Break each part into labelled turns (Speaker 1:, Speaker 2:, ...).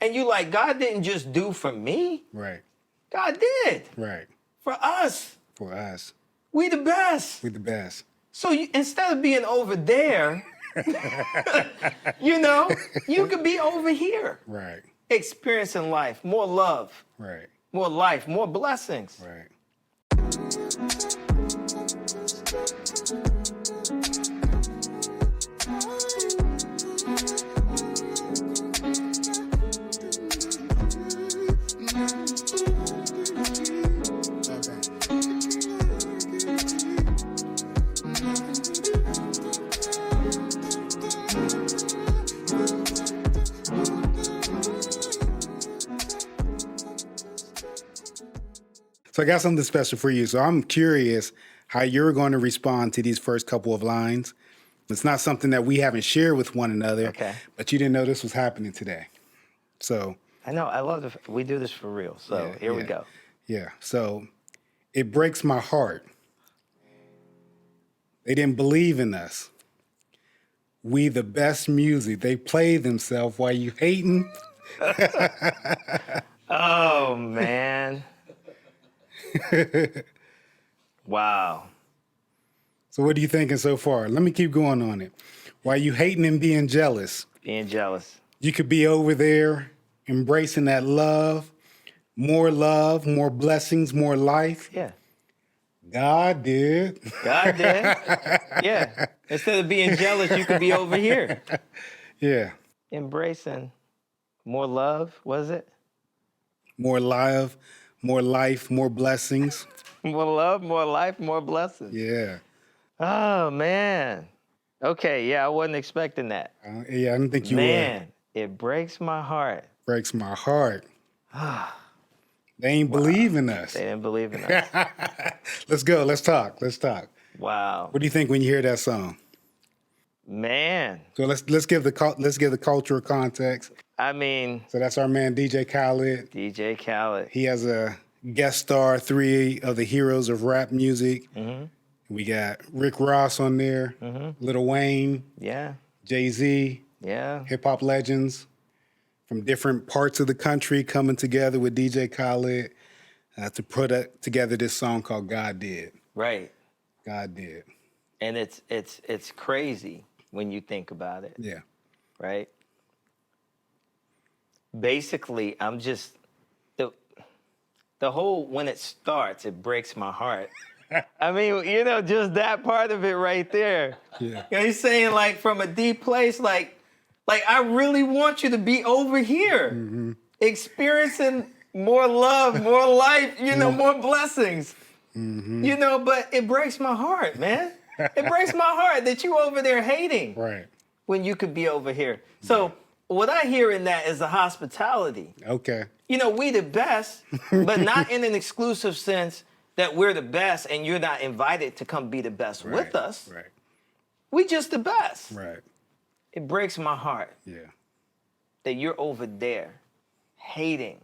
Speaker 1: And you like, God didn't just do for me.
Speaker 2: Right.
Speaker 1: God did.
Speaker 2: Right.
Speaker 1: For us.
Speaker 2: For us.
Speaker 1: We the best.
Speaker 2: We the best.
Speaker 1: So instead of being over there, you could be over here.
Speaker 2: Right.
Speaker 1: Experiencing life, more love.
Speaker 2: Right.
Speaker 1: More life, more blessings.
Speaker 2: Right. So I got something special for you. So I'm curious how you're going to respond to these first couple of lines. It's not something that we haven't shared with one another,
Speaker 1: Okay.
Speaker 2: But you didn't know this was happening today. So
Speaker 1: I know, I love we do this for real. So here we go.
Speaker 2: Yeah. So it breaks my heart. They didn't believe in us. We the best music. They play themselves while you hating.
Speaker 1: Oh, man. Wow.
Speaker 2: So what are you thinking so far? Let me keep going on it. While you hating and being jealous.
Speaker 1: Being jealous.
Speaker 2: You could be over there embracing that love, more blessings, more life.
Speaker 1: Yeah.
Speaker 2: God did.
Speaker 1: God did. Yeah. Instead of being jealous, you could be over here.
Speaker 2: Yeah.
Speaker 1: Embracing more love, was it?
Speaker 2: More life, more blessings.
Speaker 1: More love, more life, more blessings.
Speaker 2: Yeah.
Speaker 1: Oh, man. Okay, yeah, I wasn't expecting that.
Speaker 2: Yeah, I didn't think you would.
Speaker 1: Man, it breaks my heart.
Speaker 2: Breaks my heart. They ain't believe in us.
Speaker 1: They didn't believe in us.
Speaker 2: Let's go. Let's talk.
Speaker 1: Wow.
Speaker 2: What do you think when you hear that song?
Speaker 1: Man.
Speaker 2: So let's give the cultural context.
Speaker 1: I mean,
Speaker 2: So that's our man DJ Khalid.
Speaker 1: DJ Khalid.
Speaker 2: He has a guest star 3 of the heroes of rap music.
Speaker 1: Mm-hmm.
Speaker 2: We got Rick Ross on there, Lil Wayne,
Speaker 1: Yeah.
Speaker 2: Jay-Z,
Speaker 1: Yeah.
Speaker 2: hip hop legends from different parts of the country coming together with DJ Khalid to put together this song called God Did.
Speaker 1: Right.
Speaker 2: God Did.
Speaker 1: And it's crazy when you think about it.
Speaker 2: Yeah.
Speaker 1: Right? Basically, I'm just the whole when it starts, it breaks my heart. I mean, just that part of it right there.
Speaker 2: Yeah.
Speaker 1: He's saying like from a deep place, like I really want you to be over here, experiencing more love, more life, more blessings. But it breaks my heart, man. It breaks my heart that you over there hating.
Speaker 2: Right.
Speaker 1: When you could be over here. So what I hear in that is the hospitality.
Speaker 2: Okay.
Speaker 1: We the best, but not in an exclusive sense that we're the best and you're not invited to come be the best with us.
Speaker 2: Right.
Speaker 1: We just the best.
Speaker 2: Right.
Speaker 1: It breaks my heart
Speaker 2: Yeah.
Speaker 1: that you're over there hating.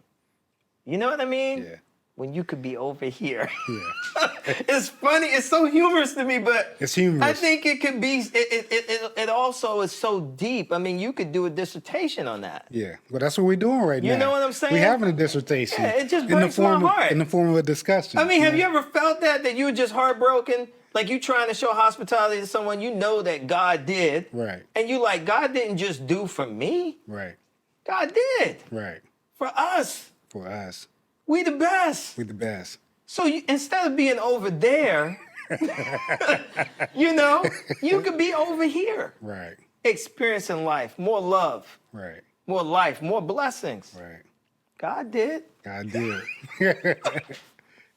Speaker 1: You know what I mean?
Speaker 2: Yeah.
Speaker 1: When you could be over here.
Speaker 2: Yeah.
Speaker 1: It's funny. It's so humorous to me, but
Speaker 2: It's humorous.
Speaker 1: I think it could be. It also is so deep. I mean, you could do a dissertation on that.
Speaker 2: Yeah. Well, that's what we're doing right now.
Speaker 1: You know what I'm saying?
Speaker 2: We're having a dissertation.
Speaker 1: Yeah, it just breaks my heart.
Speaker 2: In the form of a discussion.
Speaker 1: I mean, have you ever felt that you were just heartbroken? Like you trying to show hospitality to someone you know that God did.
Speaker 2: Right.
Speaker 1: And you like, God didn't just do for me.
Speaker 2: Right.
Speaker 1: God did.
Speaker 2: Right.
Speaker 1: For us.
Speaker 2: For us.
Speaker 1: We the best.
Speaker 2: We the best.
Speaker 1: So instead of being over there, you could be over here.
Speaker 2: Right.
Speaker 1: Experiencing life, more love,
Speaker 2: Right.
Speaker 1: more life, more blessings.
Speaker 2: Right.
Speaker 1: God did.
Speaker 2: God did.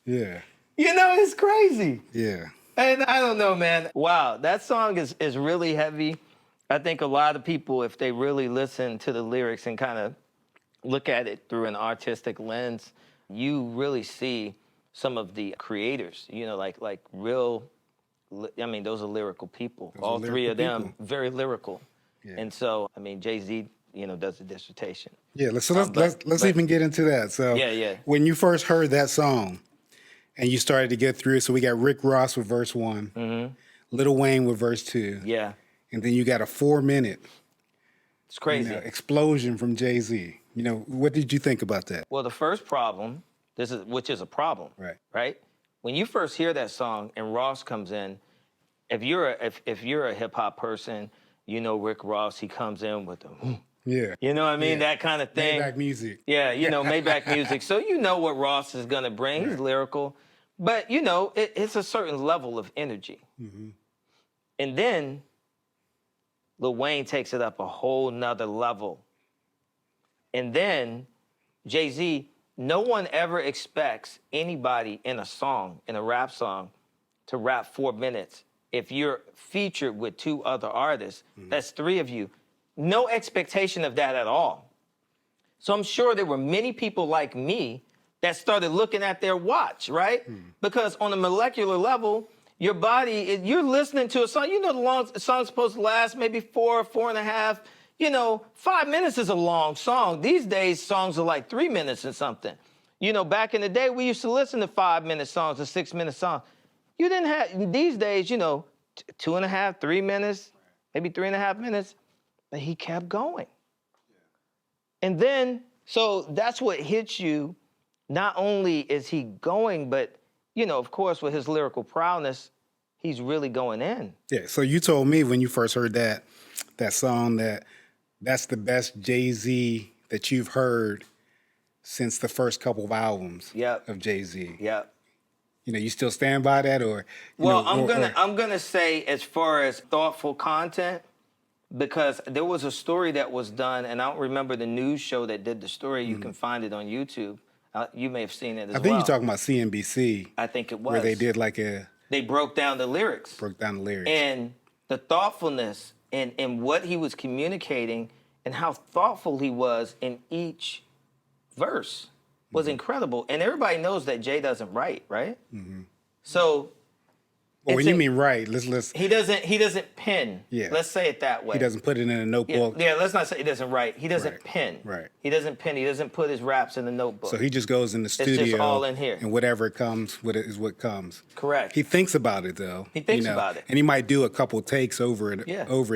Speaker 2: Yeah.
Speaker 1: It's crazy.
Speaker 2: Yeah.
Speaker 1: And I don't know, man. Wow, that song is really heavy. I think a lot of people, if they really listen to the lyrics and kind of look at it through an artistic lens, you really see some of the creators, like real, I mean, those are lyrical people.
Speaker 2: Those
Speaker 1: All
Speaker 2: are
Speaker 1: 3 of them,
Speaker 2: lyrical
Speaker 1: very lyrical.
Speaker 2: Yeah.
Speaker 1: And so, I mean, Jay-Z, does a dissertation.
Speaker 2: Yeah. Let's even get into that. So
Speaker 1: Yeah.
Speaker 2: when you first heard that song and you started to get through it, so we got Rick Ross with verse 1, Lil Wayne with verse 2.
Speaker 1: Yeah.
Speaker 2: And then you got a 4-minute
Speaker 1: It's crazy.
Speaker 2: explosion from Jay-Z. You know, what did you think about that?
Speaker 1: Well, the first problem, which is a problem, right? When you first hear that song and Ross comes in, if you're a hip hop person, you know Rick Ross, he comes in with the,
Speaker 2: Yeah.
Speaker 1: you know what I mean,
Speaker 2: Yeah.
Speaker 1: that kind of thing.
Speaker 2: Maybach music.
Speaker 1: Yeah, you know, Maybach music. So you know what Ross is gonna bring. He's lyrical, but you know it's a certain level of energy. And then Lil Wayne takes it up a whole nother level. And then Jay-Z, no one ever expects anybody in a song, in a rap song, to rap 4 minutes. If you're featured with 2 other artists, that's 3 of you. No expectation of that at all. So I'm sure there were many people like me that started looking at their watch, right? Because on a molecular level, your body, you're listening to a song, you know the song's supposed to last maybe 4.5. You know, 5 minutes is a long song. These days, songs are like 3 minutes and something. You know, back in the day, we used to listen to 5-minute songs, a 6-minute song. You didn't have, these days, you know, 2.5, 3 minutes, maybe 3.5 minutes, but he kept going. And then, so that's what hits you. Not only is he going, but, you know, of course, with his lyrical prowess, he's really going in.
Speaker 2: Yeah, so you told me when you first heard that song that's the best Jay-Z that you've heard since the first couple of albums of Jay-Z.
Speaker 1: Yep.
Speaker 2: You know, you still stand by that, or
Speaker 1: well, I'm gonna say as far as thoughtful content, because there was a story that was done, and I don't remember the news show that did the story. You can find it on YouTube. You may have seen it as well.
Speaker 2: I think you're talking about CNBC.
Speaker 1: I think it was.
Speaker 2: Where they did like
Speaker 1: they broke down the lyrics. And the thoughtfulness and what he was communicating and how thoughtful he was in each verse was incredible. And everybody knows that Jay doesn't write, right? So
Speaker 2: well, when you mean write, let's
Speaker 1: he doesn't pen.
Speaker 2: Yeah.
Speaker 1: Let's say it that way.
Speaker 2: He doesn't put it in a notebook.
Speaker 1: Yeah, let's not say he doesn't write. He doesn't pen.
Speaker 2: Right.
Speaker 1: He doesn't pen. He doesn't put his raps in the notebook.
Speaker 2: So he just goes in the studio.
Speaker 1: It's just all in here.
Speaker 2: And whatever comes with it is what comes.
Speaker 1: Correct.
Speaker 2: He thinks about it though.
Speaker 1: He thinks about it.
Speaker 2: And he might do a couple takes over it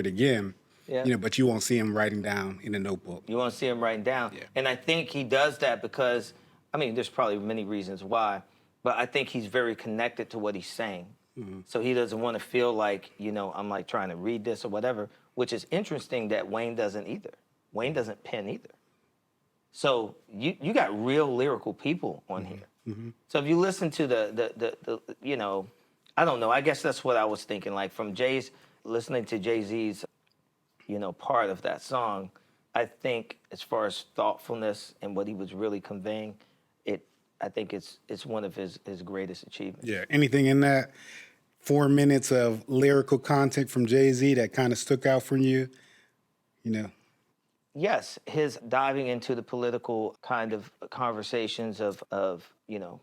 Speaker 2: again.
Speaker 1: Yeah.
Speaker 2: You know, but you won't see him writing down in a notebook.
Speaker 1: You won't see him writing down.
Speaker 2: Yeah.
Speaker 1: And I think he does that because, I mean, there's probably many reasons why, but I think he's very connected to what he's saying. So he doesn't want to feel like, you know, I'm like trying to read this or whatever, which is interesting that Wayne doesn't either. Wayne doesn't pen either. So you got real lyrical people on here. So if you listen to the you know, I don't know, I guess that's what I was thinking, like from listening to Jay-Z's, you know, part of that song, I think as far as thoughtfulness and what he was really conveying, I think it's one of his greatest achievements.
Speaker 2: Yeah. Anything in that 4 minutes of lyrical content from Jay-Z that kind of stuck out from you? You know?
Speaker 1: Yes, his diving into the political kind of conversations of you know,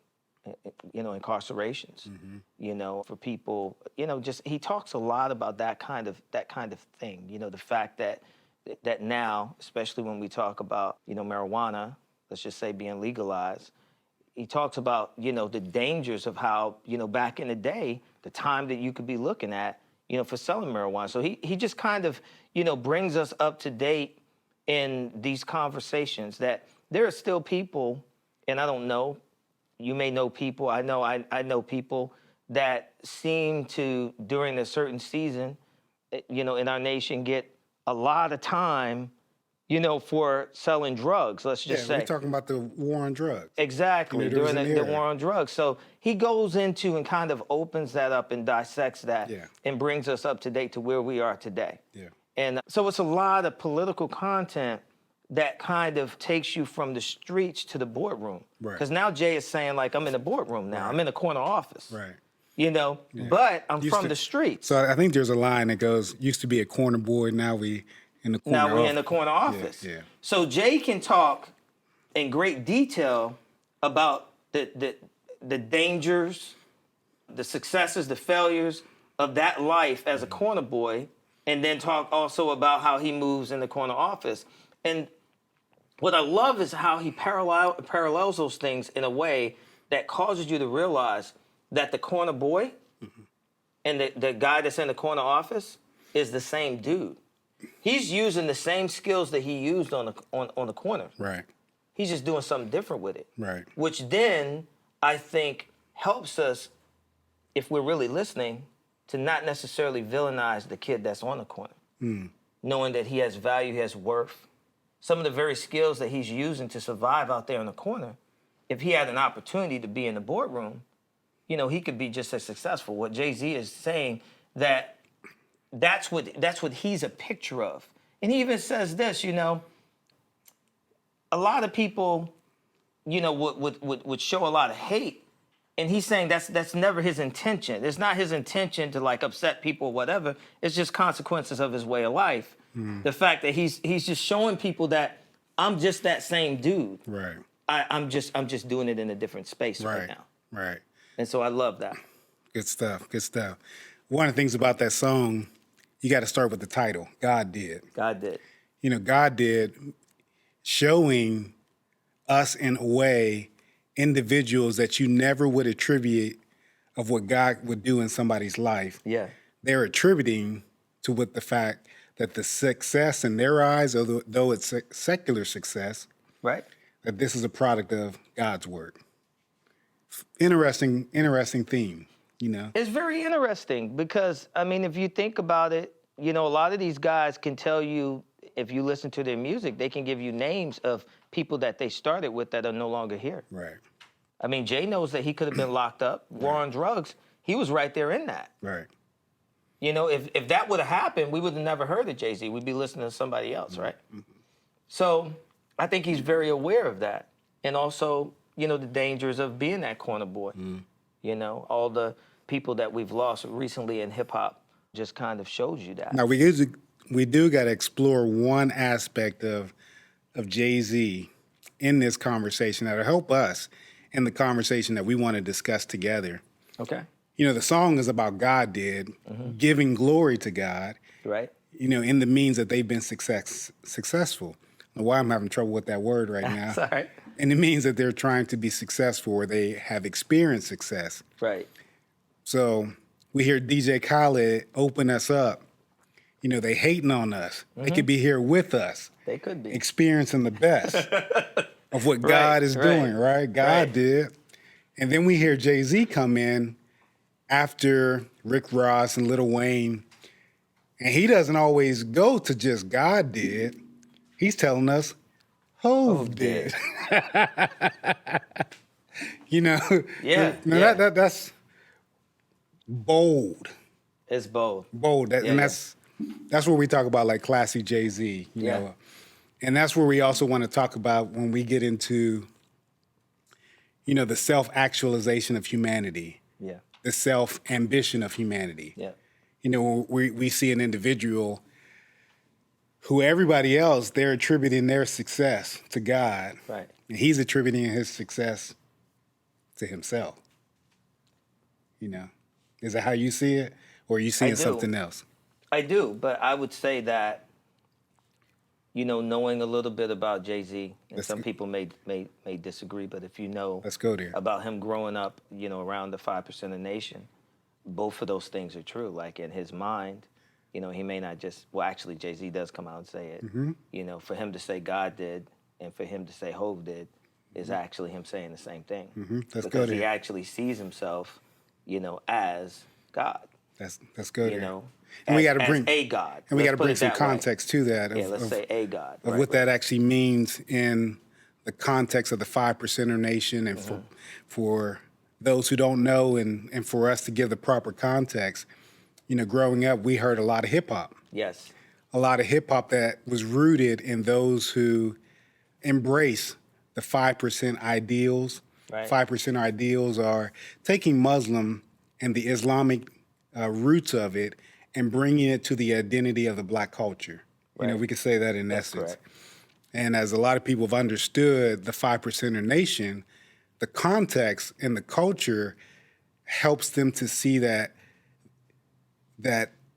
Speaker 1: incarcerations. You know, for people, you know, just he talks a lot about that kind of thing. You know, the fact that now, especially when we talk about, you know, marijuana, let's just say being legalized. He talks about, you know, the dangers of how, you know, back in the day, the time that you could be looking at, you know, for selling marijuana. So he just kind of, you know, brings us up to date in these conversations that there are still people, and I don't know, you may know people, I know people that seem to, during a certain season, you know, in our nation, get a lot of time, you know, for selling drugs, let's just say.
Speaker 2: We're talking about the war on drugs.
Speaker 1: Exactly,
Speaker 2: You know,
Speaker 1: during the war on drugs. So he goes into and kind of opens that up and dissects that and brings us up to date to where we are today.
Speaker 2: Yeah.
Speaker 1: And so it's a lot of political content that kind of takes you from the streets to the boardroom.
Speaker 2: Right.
Speaker 1: Because now Jay is saying, like, I'm in the boardroom now. I'm in the corner office.
Speaker 2: Right.
Speaker 1: You know, but I'm from the streets.
Speaker 2: So I think there's a line that goes, used to be a corner boy, now we in the corner
Speaker 1: Now we're
Speaker 2: office.
Speaker 1: in the corner office.
Speaker 2: Yeah.
Speaker 1: So Jay can talk in great detail about the dangers, the successes, the failures of that life as a corner boy, and then talk also about how he moves in the corner office. And what I love is how he parallels those things in a way that causes you to realize that the corner boy and the guy that's in the corner office is the same dude. He's using the same skills that he used on the corner.
Speaker 2: Right.
Speaker 1: He's just doing something different with it.
Speaker 2: Right.
Speaker 1: Which then I think helps us, if we're really listening, to not necessarily villainize the kid that's on the corner. Knowing that he has value, he has worth. Some of the very skills that he's using to survive out there in the corner, if he had an opportunity to be in the boardroom, you know, he could be just as successful. What Jay-Z is saying, that's what he's a picture of. And he even says this, you know, a lot of people, you know, would show a lot of hate. And he's saying that's never his intention. It's not his intention to like upset people or whatever. It's just consequences of his way of life. The fact that he's just showing people that I'm just that same dude.
Speaker 2: Right.
Speaker 1: I'm just doing it in a different space right now.
Speaker 2: Right.
Speaker 1: And so I love that.
Speaker 2: Good stuff. Good stuff. One of the things about that song, you got to start with the title. God did.
Speaker 1: God did.
Speaker 2: You know, God did, showing us in a way individuals that you never would attribute of what God would do in somebody's life.
Speaker 1: Yeah.
Speaker 2: They're attributing to what the fact that the success in their eyes, though it's secular success,
Speaker 1: right,
Speaker 2: that this is a product of God's work. Interesting theme, you know.
Speaker 1: It's very interesting because, I mean, if you think about it, you know, a lot of these guys can tell you, if you listen to their music, they can give you names of people that they started with that are no longer here.
Speaker 2: Right.
Speaker 1: I mean, Jay knows that he could have been locked up, war on drugs. He was right there in that.
Speaker 2: Right.
Speaker 1: You know, if that would have happened, we would have never heard of Jay-Z. We'd be listening to somebody else, right? So I think he's very aware of that. And also, you know, the dangers of being that corner boy. You know, all the people that we've lost recently in hip-hop just kind of shows you that.
Speaker 2: Now, we do got to explore one aspect of Jay-Z in this conversation that'll help us in the conversation that we want to discuss together.
Speaker 1: Okay.
Speaker 2: You know, the song is about God did, giving glory to God.
Speaker 1: Right.
Speaker 2: You know, in the means that they've been successful. I don't know why I'm having trouble with that word right now.
Speaker 1: That's all right.
Speaker 2: And it means that they're trying to be successful or they have experienced success.
Speaker 1: Right.
Speaker 2: So we hear DJ Khalid open us up. You know, they hating on us. They could be here with us.
Speaker 1: They could be.
Speaker 2: Experiencing the best of what God is doing, right? God did. And then we hear Jay-Z come in after Rick Ross and Lil Wayne. And he doesn't always go to just God did. He's telling us Hov did. You know?
Speaker 1: Yeah.
Speaker 2: That's bold.
Speaker 1: It's bold.
Speaker 2: Bold. And that's where we talk about like classic Jay-Z, you know. And that's where we also want to talk about when we get into, you know, the self-actualization of humanity. Yeah. The self-ambition of humanity. Yeah. You know, we see an individual who everybody else, they're attributing their success to God. Right. And he's attributing his success to himself. You know, is that how you see it? Or are you seeing something else?
Speaker 1: I do, but I would say that, you know, knowing a little bit about Jay-Z, and some people may disagree, but if you know
Speaker 2: Let's go there.
Speaker 1: about him growing up, you know, around the 5% of the nation, both of those things are true. Like in his mind, you know, he may not just, well, actually Jay-Z does come out and say it. You know, for him to say God did and for him to say Hov did is actually him saying the same thing.
Speaker 2: Let's go
Speaker 1: because
Speaker 2: there.
Speaker 1: he actually sees himself, you know, as God.
Speaker 2: Let's go there.
Speaker 1: You know,
Speaker 2: and we got to bring
Speaker 1: a God.
Speaker 2: And we got to bring some context to that.
Speaker 1: Let's say a God.
Speaker 2: Of what that actually means in the context of the 5%er nation, and for those who don't know, and for us to give the proper context. You know, growing up, we heard a lot of hip hop.
Speaker 1: Yes.
Speaker 2: A lot of hip hop that was rooted in those who embrace the 5% ideals. Right. 5% ideals are taking Muslim and the Islamic roots of it and bringing it to the identity of the Black culture. Right. You know, we could say that in essence. Correct. And as a lot of people have understood the 5%er nation, the context and the culture helps them to see that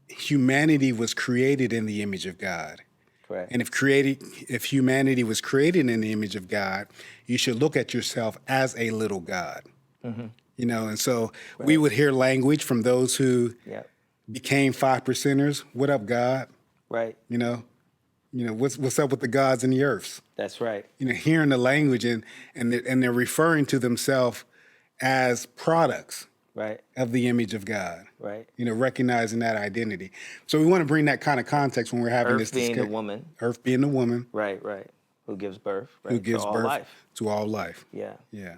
Speaker 2: humanity was created in the image of God. Correct. And if humanity was created in the image of God, you should look at yourself as a little God. You know, and so we would hear language from those who became 5%ers. What up, God? Right. You know, You know, what's up with the gods and the earths?
Speaker 1: That's right.
Speaker 2: You know, hearing the language and they're referring to themselves as products
Speaker 1: Right.
Speaker 2: of the image of God.
Speaker 1: Right.
Speaker 2: You know, recognizing that identity. So we want to bring that kind of context when we're having this
Speaker 1: Earth being the
Speaker 2: discussion.
Speaker 1: woman.
Speaker 2: Earth being the woman
Speaker 1: Right. Right. Who gives birth? Right.
Speaker 2: who gives
Speaker 1: to all
Speaker 2: birth
Speaker 1: life.
Speaker 2: to all life.
Speaker 1: Yeah.
Speaker 2: Yeah.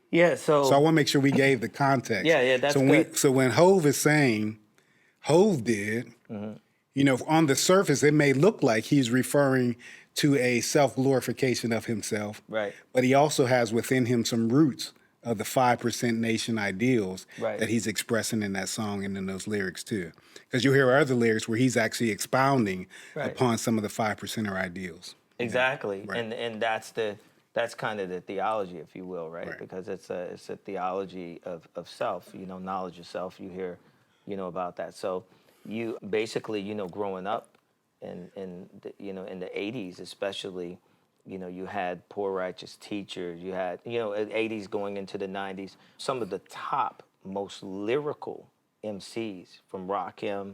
Speaker 1: Yeah.
Speaker 2: So I want to make sure we gave the context.
Speaker 1: Yeah. Yeah. That's
Speaker 2: so
Speaker 1: good.
Speaker 2: So when Hove is saying, Hove did, you know, on the surface, it may look like he's referring to a self-glorification of himself.
Speaker 1: Right.
Speaker 2: But he also has within him some roots of the 5% nation ideals
Speaker 1: Right.
Speaker 2: that he's expressing in that song and in those lyrics too. Because you hear other lyrics where he's actually expounding
Speaker 1: Right.
Speaker 2: upon some of the 5%er ideals.
Speaker 1: Exactly.
Speaker 2: Right.
Speaker 1: And that's kind of the theology, if you will, right? Because it's a theology of self, you know, knowledge of self. You hear, you know, about that. So you basically, you know, growing up you know, in the 80s especially, you know, you had Poor Righteous Teachers, you had, you know, 80s going into the 90s, some of the top most lyrical MCs from Rakim,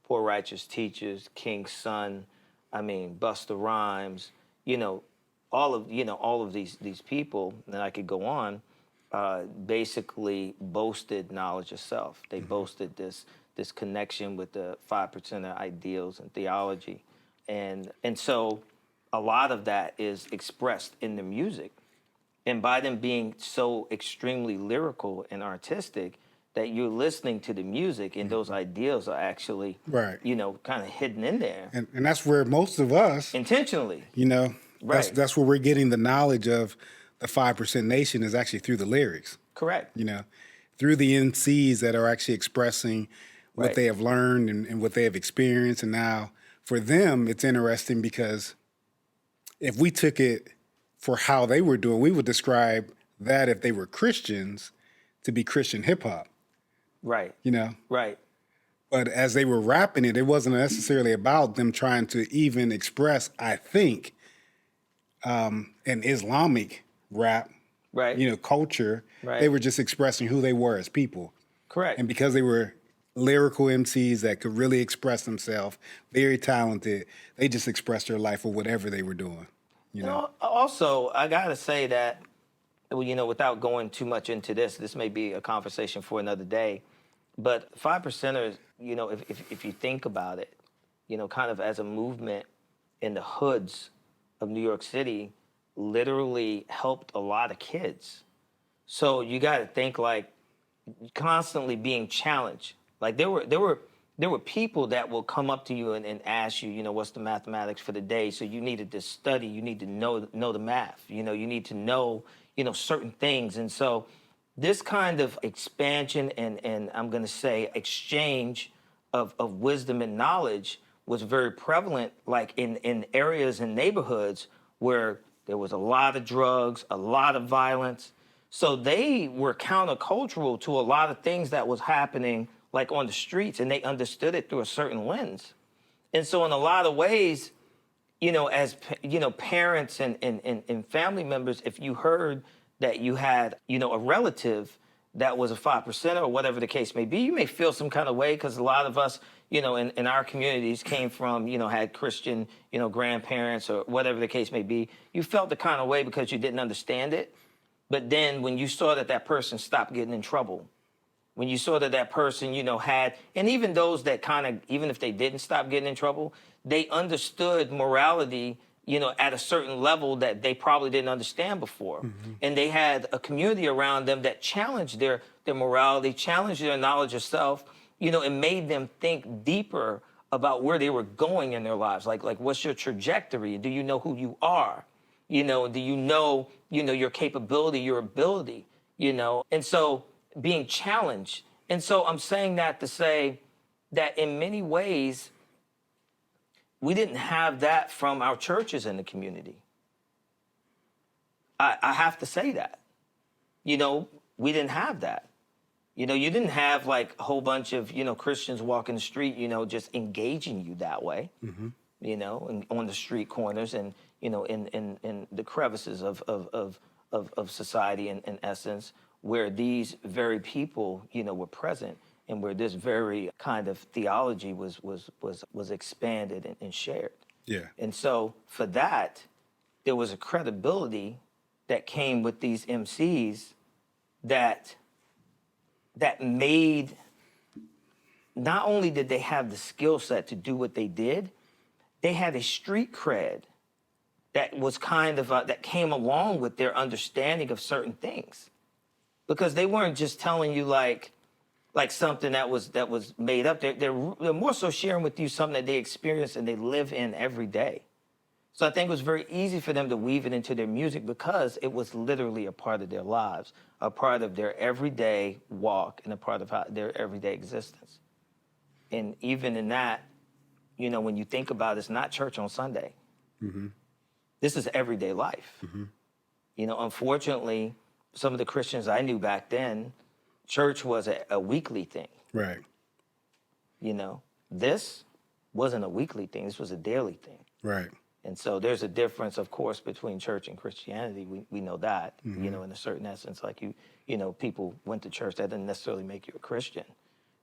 Speaker 1: Poor Righteous Teachers, King's Son, I mean, Busta Rhymes, you know, all of these people, and I could go on, basically boasted knowledge of self. They boasted this connection with the 5% ideals and theology. And so a lot of that is expressed in the music. And by them being so extremely lyrical and artistic, that you're listening to the music and those ideals are actually, you know, kind of hidden in there.
Speaker 2: And that's where most of us,
Speaker 1: intentionally,
Speaker 2: you know,
Speaker 1: Right.
Speaker 2: that's where we're getting the knowledge of the 5% nation is actually through the lyrics.
Speaker 1: Correct.
Speaker 2: You know, through the NCs that are actually expressing what
Speaker 1: Right.
Speaker 2: they have learned and what they have experienced. And now for them, it's interesting because if we took it for how they were doing, we would describe that if they were Christians to be Christian hip hop,
Speaker 1: Right.
Speaker 2: you know?
Speaker 1: Right.
Speaker 2: But as they were rapping it, it wasn't necessarily about them trying to even express, I think, an Islamic rap,
Speaker 1: Right.
Speaker 2: you know, culture.
Speaker 1: Right.
Speaker 2: They were just expressing who they were as people.
Speaker 1: Correct.
Speaker 2: And because they were lyrical MCs that could really express themselves, very talented, they just expressed their life or whatever they were doing. You know?
Speaker 1: Also, I gotta say that, well, you know, without going too much into this may be a conversation for another day. But 5%ers, you know, if you think about it, you know, kind of as a movement in the hoods of New York City, literally helped a lot of kids. So you got to think like constantly being challenged. Like there were people that will come up to you and ask you, you know, what's the mathematics for the day? So you needed to study, you need to know the math, you know, you need to know, you know, certain things. And so this kind of expansion and I'm going to say exchange of wisdom and knowledge was very prevalent, like in areas and neighborhoods where there was a lot of drugs, a lot of violence. So they were countercultural to a lot of things that was happening like on the streets, and they understood it through a certain lens. And so in a lot of ways, you know, as you know, parents and family members, if you heard that you had, you know, a relative that was a 5% or whatever the case may be, you may feel some kind of way because a lot of us, you know, in our communities came from, you know, had Christian, you know, grandparents or whatever the case may be. You felt the kind of way because you didn't understand it. But then when you saw that person stopped getting in trouble, when you saw that person, you know, had, and even those that kind of, even if they didn't stop getting in trouble, they understood morality, you know, at a certain level that they probably didn't understand before. Mm-hmm. And they had a community around them that challenged their morality, challenged their knowledge of self, you know, and made them think deeper about where they were going in their lives. Like what's your trajectory? Do you know who you are? You know, do you know, your capability, your ability, you know? And so being challenged. And so I'm saying that to say that in many ways, we didn't have that from our churches in the community. I have to say that. You know, we didn't have that. You know, you didn't have like a whole bunch of, you know, Christians walking the street, you know, just engaging you that way, mm-hmm. you know, and on the street corners and, you know, in the crevices of society in essence, where these very people, you know, were present and where this very kind of theology was expanded and shared.
Speaker 2: Yeah.
Speaker 1: And so for that, there was a credibility that came with these MCs that made, not only did they have the skill set to do what they did, they had a street cred that was kind of that came along with their understanding of certain things, because they weren't just telling you like something that was made up. They're more so sharing with you something that they experience and they live in every day. So I think it was very easy for them to weave it into their music because it was literally a part of their lives, a part of their everyday walk, and a part of their everyday existence. And even in that, you know, when you think about it, it's not church on Sunday.
Speaker 2: Mm-hmm.
Speaker 1: This is everyday life.
Speaker 2: Mm-hmm.
Speaker 1: You know, unfortunately, some of the Christians I knew back then, church was a weekly thing.
Speaker 2: Right.
Speaker 1: You know, this wasn't a weekly thing. This was a daily thing.
Speaker 2: Right.
Speaker 1: And so there's a difference, of course, between church and Christianity. We know that,
Speaker 2: Mm-hmm.
Speaker 1: you know, in a certain essence, like you know, people went to church. That didn't necessarily make you a Christian.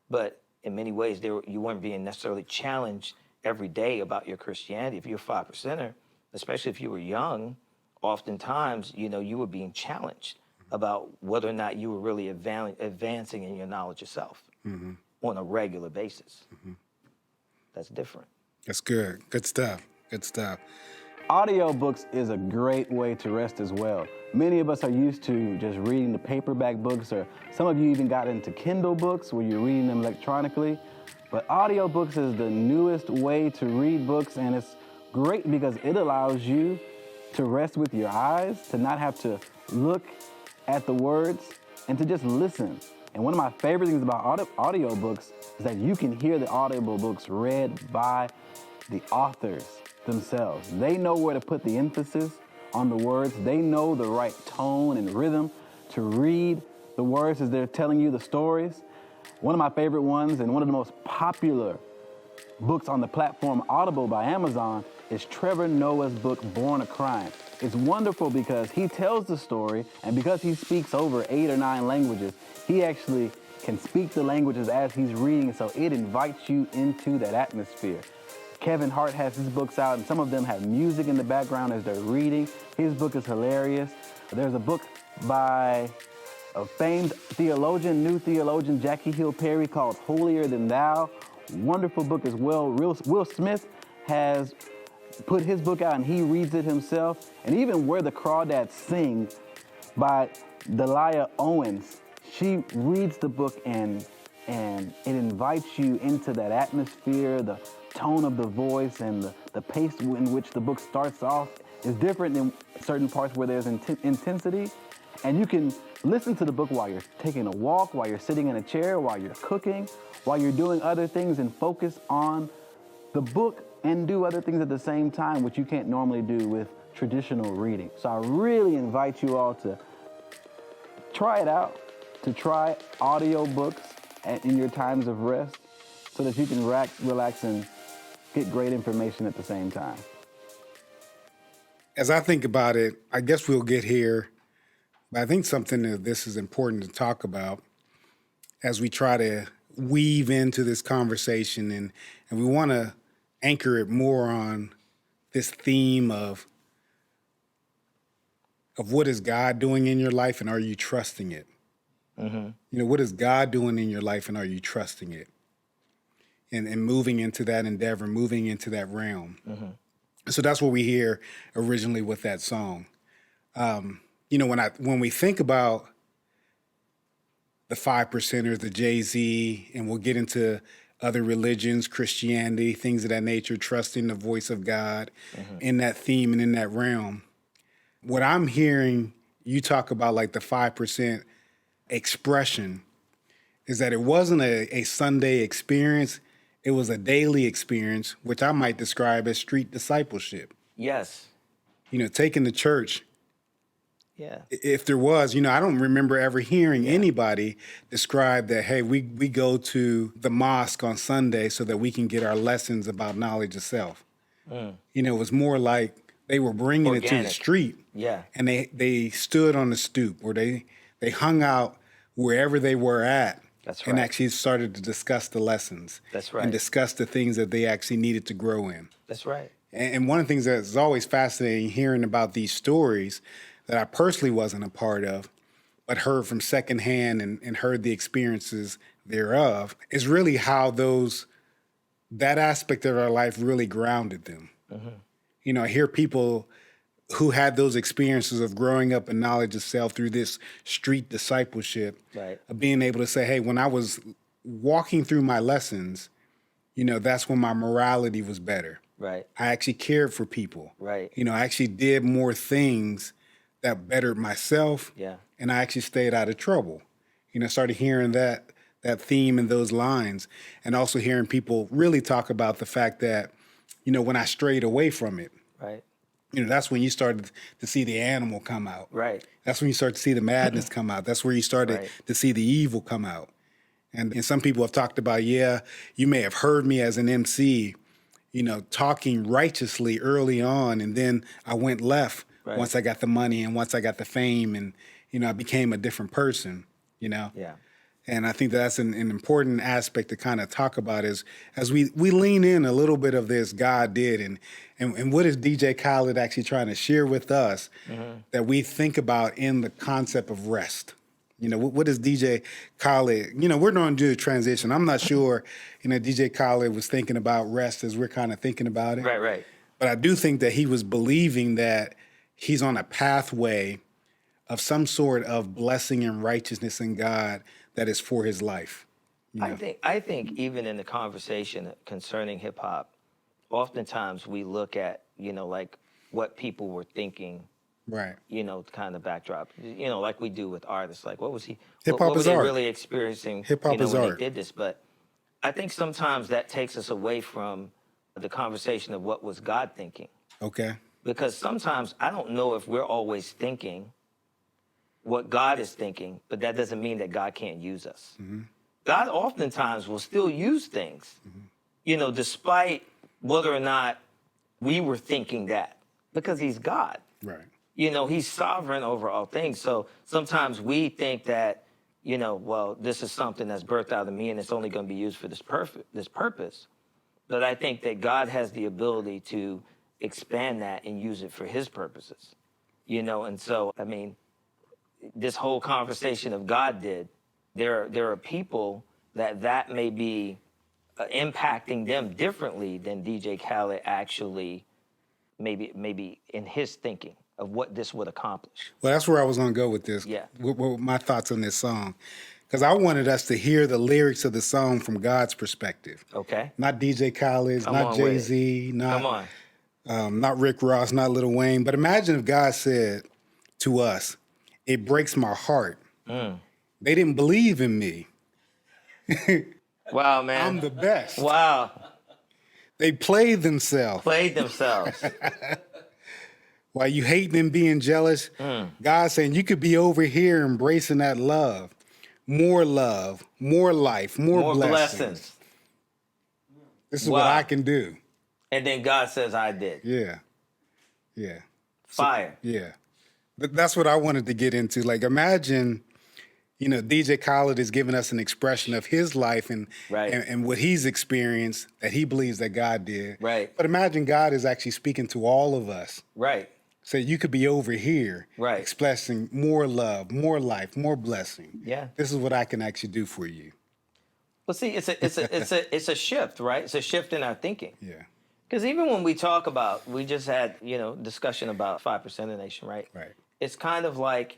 Speaker 1: But in many ways, you weren't being necessarily challenged every day about your Christianity. If you're a 5%er, especially if you were young, oftentimes, you know, you were being challenged about whether or not you were really advancing in your knowledge of self
Speaker 2: Mm-hmm.
Speaker 1: on a regular basis.
Speaker 2: Mm-hmm.
Speaker 1: That's different.
Speaker 2: That's good. Good stuff. Good stuff.
Speaker 3: Audiobooks is a great way to rest as well. Many of us are used to just reading the paperback books, or some of you even got into Kindle books where you're reading them electronically. But audiobooks is the newest way to read books, and it's great because it allows you to rest with your eyes, to not have to look at the words, and to just listen. And one of my favorite things about audiobooks is that you can hear the audiobooks read by the authors themselves. They know where to put the emphasis on the words. They know the right tone and rhythm to read the words as they're telling you the stories. One of my favorite ones and one of the most popular books on the platform Audible by Amazon is Trevor Noah's book, Born a Crime. It's wonderful because he tells the story, and because he speaks over 8 or 9 languages, he actually can speak the languages as he's reading, so it invites you into that atmosphere. Kevin Hart has his books out, and some of them have music in the background as they're reading. His book is hilarious. There's a book by a famed theologian, new theologian, Jackie Hill Perry, called Holier Than Thou. Wonderful book as well. Will Smith has put his book out, and he reads it himself. And even Where the Crawdads Sing by Delia Owens, she reads the book, and it invites you into that atmosphere. The tone of the voice and the pace in which the book starts off is different than certain parts where there's intensity. And you can listen to the book while you're taking a walk, while you're sitting in a chair, while you're cooking, while you're doing other things, and focus on the book and do other things at the same time, which you can't normally do with traditional reading. So I really invite you all to try it out, to try audiobooks in your times of rest so that you can relax and get great information at the same time.
Speaker 2: As I think about it, I guess we'll get here, but I think something that this is important to talk about as we try to weave into this conversation, and we want to anchor it more on this theme of what is God doing in your life, and are you trusting it? Mm-hmm. You know, what is God doing in your life, and are you trusting it? And moving into that endeavor, moving into that realm. Mm-hmm. So that's what we hear originally with that song. You know, when we think about the 5%ers, the Jay-Z, and we'll get into other religions, Christianity, things of that nature, trusting the voice of God in that theme and in that realm. What I'm hearing you talk about, like the 5% expression, is that it wasn't a Sunday experience. It was a daily experience, which I might describe as street discipleship.
Speaker 1: Yes.
Speaker 2: You know, taking the church.
Speaker 1: Yeah.
Speaker 2: If there was, you know, I don't remember ever hearing anybody describe that, hey, we go to the mosque on Sunday so that we can get our lessons about knowledge of self. You know, it was more like they were bringing it to the street.
Speaker 1: Yeah.
Speaker 2: And they stood on the stoop, or they hung out wherever they were at.
Speaker 1: That's right.
Speaker 2: And actually started to discuss the lessons.
Speaker 1: That's right.
Speaker 2: And discuss the things that they actually needed to grow in.
Speaker 1: That's right.
Speaker 2: And one of the things that's always fascinating hearing about these stories that I personally wasn't a part of, but heard from secondhand and heard the experiences thereof, is really how that aspect of our life really grounded them. You know, I hear people who had those experiences of growing up in knowledge of self through this street discipleship,
Speaker 1: Right.
Speaker 2: of being able to say, hey, when I was walking through my lessons, you know, that's when my morality was better.
Speaker 1: Right.
Speaker 2: I actually cared for people.
Speaker 1: Right.
Speaker 2: You know, I actually did more things that bettered myself.
Speaker 1: Yeah.
Speaker 2: And I actually stayed out of trouble. You know, started hearing that theme and those lines, and also hearing people really talk about the fact that, you know, when I strayed away from it,
Speaker 1: Right.
Speaker 2: you know, that's when you started to see the animal come out.
Speaker 1: Right.
Speaker 2: That's when you start to see the madness come out. That's where you started
Speaker 1: Right.
Speaker 2: to see the evil come out. And some people have talked about, yeah, you may have heard me as an MC, you know, talking righteously early on, and then I went left
Speaker 1: Right.
Speaker 2: once I got the money and once I got the fame, and, you know, I became a different person, you know?
Speaker 1: Yeah.
Speaker 2: And I think that's an important aspect to kind of talk about is as we lean in a little bit of this God did and what is DJ Khalid actually trying to share with us that we think about in the concept of rest. You know, what is DJ Khalid? You know, we're going to do a transition. I'm not sure, you know, DJ Khalid was thinking about rest as we're kind of thinking about it.
Speaker 1: Right. Right.
Speaker 2: But I do think that he was believing that he's on a pathway of some sort of blessing and righteousness in God that is for his life. You know?
Speaker 1: I think even in the conversation concerning hip hop, oftentimes we look at, you know, like what people were thinking,
Speaker 2: Right.
Speaker 1: you know, kind of backdrop, you know, like we do with artists. Like, what was he?
Speaker 2: Hip-hop
Speaker 1: what were
Speaker 2: is
Speaker 1: they
Speaker 2: art.
Speaker 1: really experiencing?
Speaker 2: Hip-hop
Speaker 1: you know,
Speaker 2: is
Speaker 1: when
Speaker 2: art.
Speaker 1: they did this? But I think sometimes that takes us away from the conversation of what was God thinking.
Speaker 2: Okay.
Speaker 1: Because sometimes I don't know if we're always thinking what God is thinking, but that doesn't mean that God can't use us. God oftentimes will still use things, you know, despite whether or not we were thinking that, because he's God.
Speaker 2: Right.
Speaker 1: You know, he's sovereign over all things. So sometimes we think that, you know, well, this is something that's birthed out of me and it's only going to be used for this purpose. But I think that God has the ability to expand that and use it for his purposes, you know. And so, I mean, this whole conversation of God did, there are people that may be impacting them differently than DJ Khaled actually maybe in his thinking of what this would accomplish.
Speaker 2: Well, that's where I was going to go with this.
Speaker 1: Yeah.
Speaker 2: With my thoughts on this song. Because I wanted us to hear the lyrics of the song from God's perspective.
Speaker 1: Okay.
Speaker 2: Not DJ Khaled's,
Speaker 1: Come
Speaker 2: not
Speaker 1: on with it.
Speaker 2: Jay-Z,
Speaker 1: Come on.
Speaker 2: not Rick Ross, not Lil Wayne. But imagine if God said to us, it breaks my heart. They didn't believe in me.
Speaker 1: Wow, man.
Speaker 2: I'm the best.
Speaker 1: Wow.
Speaker 2: They played themselves.
Speaker 1: Played themselves.
Speaker 2: While you hating and being jealous, God saying you could be over here embracing that love, more life, more blessings. This is what
Speaker 1: Wow.
Speaker 2: I can do.
Speaker 1: And then God says, I did.
Speaker 2: Yeah.
Speaker 1: Fire.
Speaker 2: Yeah. That's what I wanted to get into. Like, imagine, you know, DJ Khaled is giving us an expression of his life and,
Speaker 1: Right.
Speaker 2: and what he's experienced that he believes that God did.
Speaker 1: Right.
Speaker 2: But imagine God is actually speaking to all of us.
Speaker 1: Right.
Speaker 2: So you could be over here,
Speaker 1: Right.
Speaker 2: expressing more love, more life, more blessing.
Speaker 1: Yeah.
Speaker 2: This is what I can actually do for you.
Speaker 1: Well, see, it's a shift, right? It's a shift in our thinking.
Speaker 2: Yeah.
Speaker 1: Because even when we talk about, we just had, you know, discussion about 5% of the nation, right?
Speaker 2: Right.
Speaker 1: It's kind of like,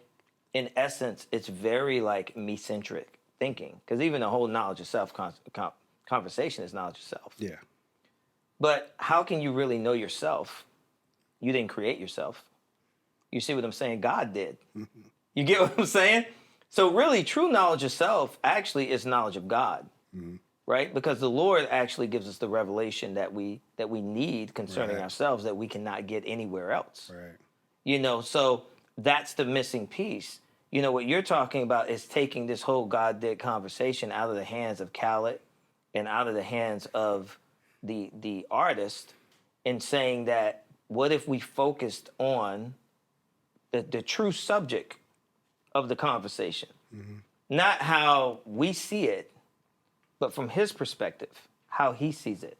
Speaker 1: in essence, it's very like me-centric thinking. Because even the whole knowledge of self conversation is knowledge of self.
Speaker 2: Yeah.
Speaker 1: But how can you really know yourself? You didn't create yourself. You see what I'm saying? God did. You get what I'm saying? So really, true knowledge of self actually is knowledge of God, right? Because the Lord actually gives us the revelation that we need concerning ourselves that we cannot get anywhere else.
Speaker 2: Right.
Speaker 1: You know, so that's the missing piece. You know, what you're talking about is taking this whole God did conversation out of the hands of Khaled and out of the hands of the artist and saying that, what if we focused on the true subject of the conversation? Not how we see it, but from his perspective, how he sees it.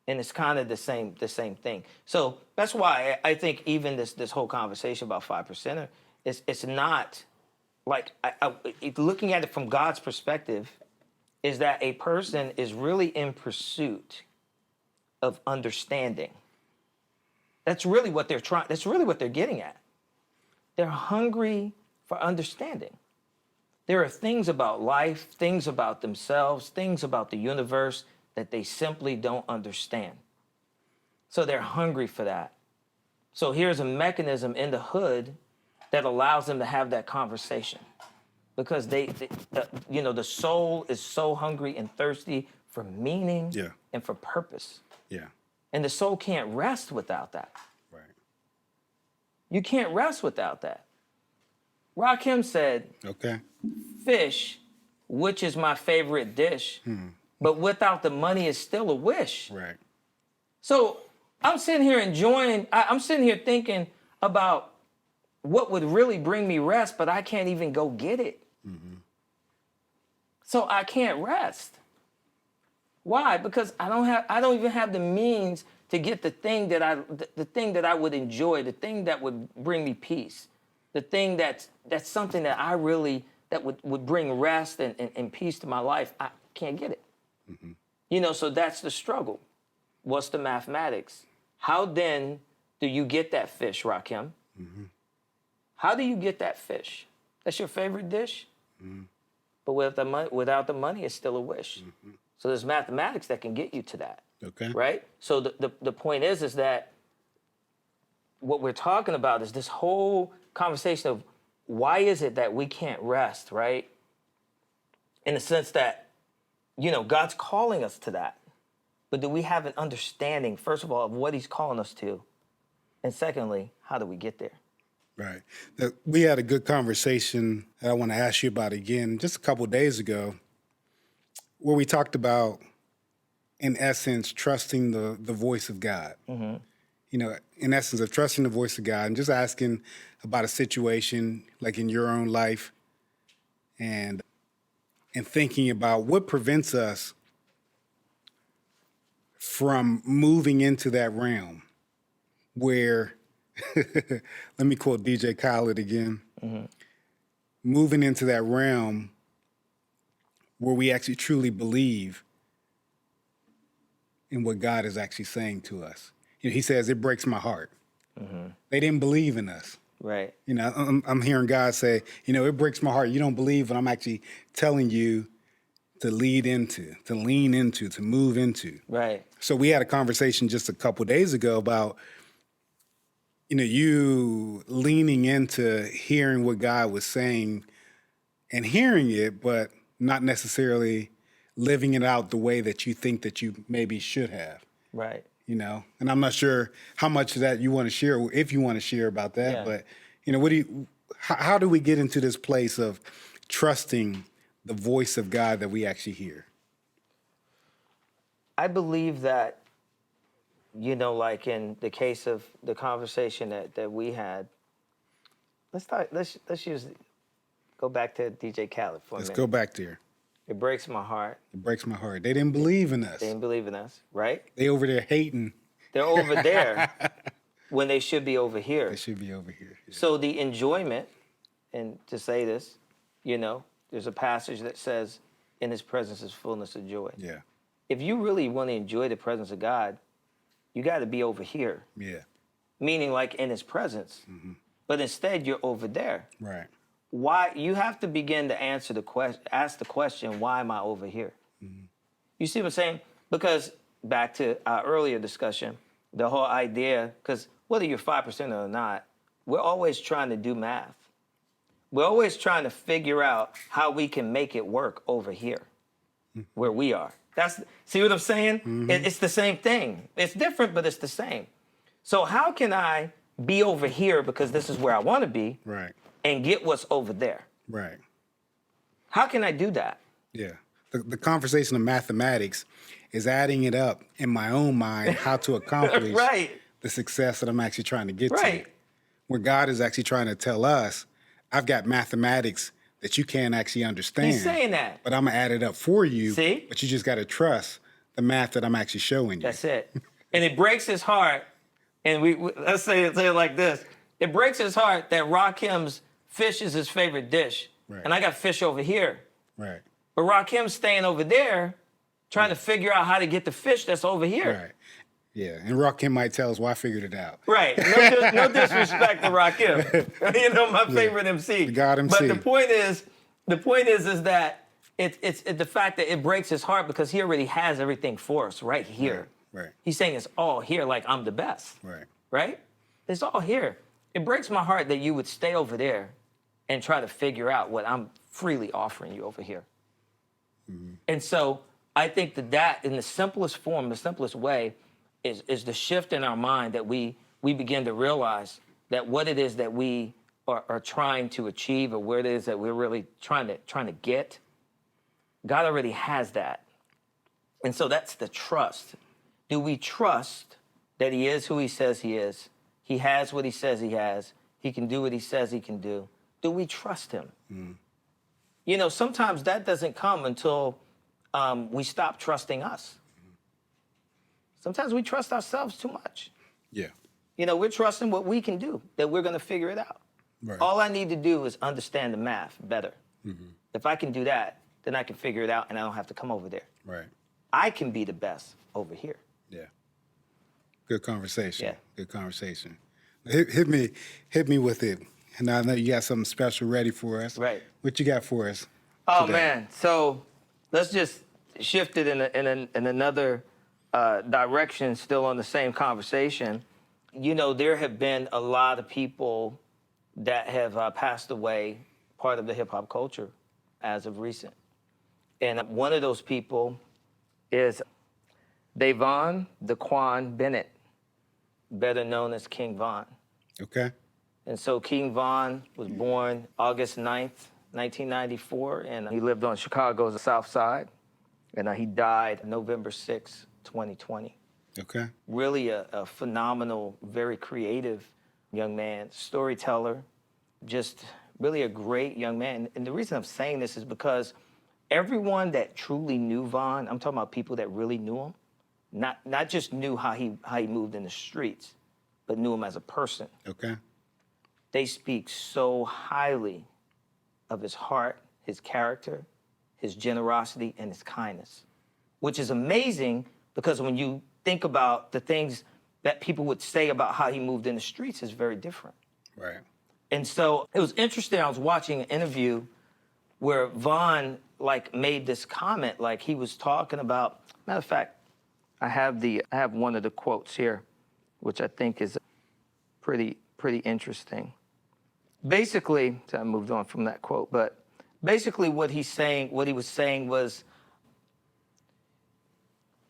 Speaker 1: And it's kind of the same thing. So that's why I think even this whole conversation about 5%er, it's not like looking at it from God's perspective, is that a person is really in pursuit of understanding. That's really what they're trying. That's really what they're getting at. They're hungry for understanding. There are things about life, things about themselves, things about the universe that they simply don't understand. So they're hungry for that. So here's a mechanism in the hood that allows them to have that conversation, because the soul is so hungry and thirsty for meaning and for purpose.
Speaker 2: Yeah.
Speaker 1: And the soul can't rest without that.
Speaker 2: Right.
Speaker 1: You can't rest without that. Rakim said,
Speaker 2: Okay.
Speaker 1: fish, which is my favorite dish, but without the money is still a wish.
Speaker 2: Right.
Speaker 1: So I'm sitting here I'm sitting here thinking about what would really bring me rest, but I can't even go get it. So I can't rest. Why? Because I don't even have the means to get the thing that I would enjoy, the thing that would bring me peace, the thing that's something that I really, that would bring rest and peace to my life. I can't get it. So that's the struggle. What's the mathematics? How then do you get that fish, Rakim? How do you get that fish? That's your favorite dish? But without the money, it's still a wish. So there's mathematics that can get you to that.
Speaker 2: Okay.
Speaker 1: Right? So the point is that what we're talking about is this whole conversation of why is it that we can't rest, right? In the sense that, God's calling us to that. But do we have an understanding, first of all, of what he's calling us to? And secondly, how do we get there?
Speaker 2: Right. We had a good conversation that I want to ask you about again just a couple of days ago, where we talked about, in essence, trusting the voice of God. In essence of trusting the voice of God and just asking about a situation like in your own life and thinking about what prevents us from moving into that realm where, let me quote DJ Khalid again, moving into that realm where we actually truly believe in what God is actually saying to us. He says, it breaks my heart. They didn't believe in us.
Speaker 1: Right.
Speaker 2: I'm hearing God say, it breaks my heart. You don't believe what I'm actually telling you to lead into, to lean into, to move into.
Speaker 1: Right.
Speaker 2: So we had a conversation just a couple days ago about, you leaning into hearing what God was saying and hearing it, but not necessarily living it out the way that you think that you maybe should have.
Speaker 1: Right.
Speaker 2: And I'm not sure how much of that you want to share, if you want to share about that, but, how do we get into this place of trusting the voice of God that we actually hear?
Speaker 1: I believe that, like in the case of the conversation that we had, let's go back to DJ Khaled for a minute.
Speaker 2: Let's go back there.
Speaker 1: It breaks my heart.
Speaker 2: It breaks my heart. They didn't believe in us.
Speaker 1: They didn't believe in us, right?
Speaker 2: They over there hating.
Speaker 1: They're over there when they should be over here.
Speaker 2: They should be over here. Yeah.
Speaker 1: So the enjoyment, and to say this, there's a passage that says, in his presence is fullness of joy.
Speaker 2: Yeah.
Speaker 1: If you really want to enjoy the presence of God, you got to be over here.
Speaker 2: Yeah.
Speaker 1: Meaning like in his presence. But instead you're over there.
Speaker 2: Right.
Speaker 1: Why? You have to begin to ask the question, why am I over here? You see what I'm saying? Because back to our earlier discussion, the whole idea, because whether you're 5% or not, we're always trying to do math. We're always trying to figure out how we can make it work over here, where we are. See what I'm saying? It's the same thing. It's different, but it's the same. So how can I be over here because this is where I want to be,
Speaker 2: right,
Speaker 1: and get what's over there?
Speaker 2: Right.
Speaker 1: How can I do that?
Speaker 2: Yeah. The conversation of mathematics is adding it up in my own mind how to accomplish
Speaker 1: right.
Speaker 2: the success that I'm actually trying to get
Speaker 1: right.
Speaker 2: to. Where God is actually trying to tell us, I've got mathematics that you can't actually understand.
Speaker 1: He's saying that.
Speaker 2: But I'm going to add it up for you.
Speaker 1: See?
Speaker 2: But you just got to trust the math that I'm actually showing you.
Speaker 1: That's it. And it breaks his heart. And let's say it like this. It breaks his heart that Rakim's fish is his favorite dish.
Speaker 2: Right.
Speaker 1: And I got fish over here.
Speaker 2: Right.
Speaker 1: But Rakim's staying over there trying to figure out how to get the fish that's over here.
Speaker 2: Right. Yeah. And Rakim might tell us, well, I figured it out.
Speaker 1: Right. No disrespect to Rakim. You know, my favorite MC.
Speaker 2: The God MC.
Speaker 1: But the point is that it's the fact that it breaks his heart because he already has everything for us right here.
Speaker 2: Right.
Speaker 1: He's saying it's all here like I'm the best.
Speaker 2: Right.
Speaker 1: Right? It's all here. It breaks my heart that you would stay over there and try to figure out what I'm freely offering you over here. Mm-hmm. And so I think that in the simplest form, the simplest way is the shift in our mind that we begin to realize that what it is that we are trying to achieve or where it is that we're really trying to get, God already has that. And so that's the trust. Do we trust that he is who he says he is? He has what he says he has. He can do what he says he can do. Do we trust him? Mm. You know, sometimes that doesn't come until we stop trusting us. Sometimes we trust ourselves too much.
Speaker 2: Yeah.
Speaker 1: You know, we're trusting what we can do, that we're going to figure it out.
Speaker 2: Right.
Speaker 1: All I need to do is understand the math better. Mm-hmm. If I can do that, then I can figure it out and I don't have to come over there.
Speaker 2: Right.
Speaker 1: I can be the best over here.
Speaker 2: Yeah. Good conversation.
Speaker 1: Yeah.
Speaker 2: Good conversation. Hit me with it. And I know you got something special ready for us.
Speaker 1: Right.
Speaker 2: What you got for us?
Speaker 1: Oh,
Speaker 2: today?
Speaker 1: man. So let's just shift it in another direction, still on the same conversation. You know, there have been a lot of people that have passed away, part of the hip-hop culture as of recent. And one of those people is Davon Daquan Bennett, better known as King Von.
Speaker 2: Okay.
Speaker 1: And so King Von was born August 9th, 1994, and he lived on Chicago's South Side. And he died November 6th, 2020.
Speaker 2: Okay.
Speaker 1: Really a phenomenal, very creative young man, storyteller, just really a great young man. And the reason I'm saying this is because everyone that truly knew Von, I'm talking about people that really knew him, not just knew how he moved in the streets, but knew him as a person.
Speaker 2: Okay.
Speaker 1: They speak so highly of his heart, his character, his generosity, and his kindness, which is amazing because when you think about the things that people would say about how he moved in the streets is very different.
Speaker 2: Right.
Speaker 1: And so it was interesting. I was watching an interview where Von made this comment, he was talking about. Matter of fact, I have one of the quotes here, which I think is pretty interesting. Basically, so I moved on from that quote, but basically what he was saying was,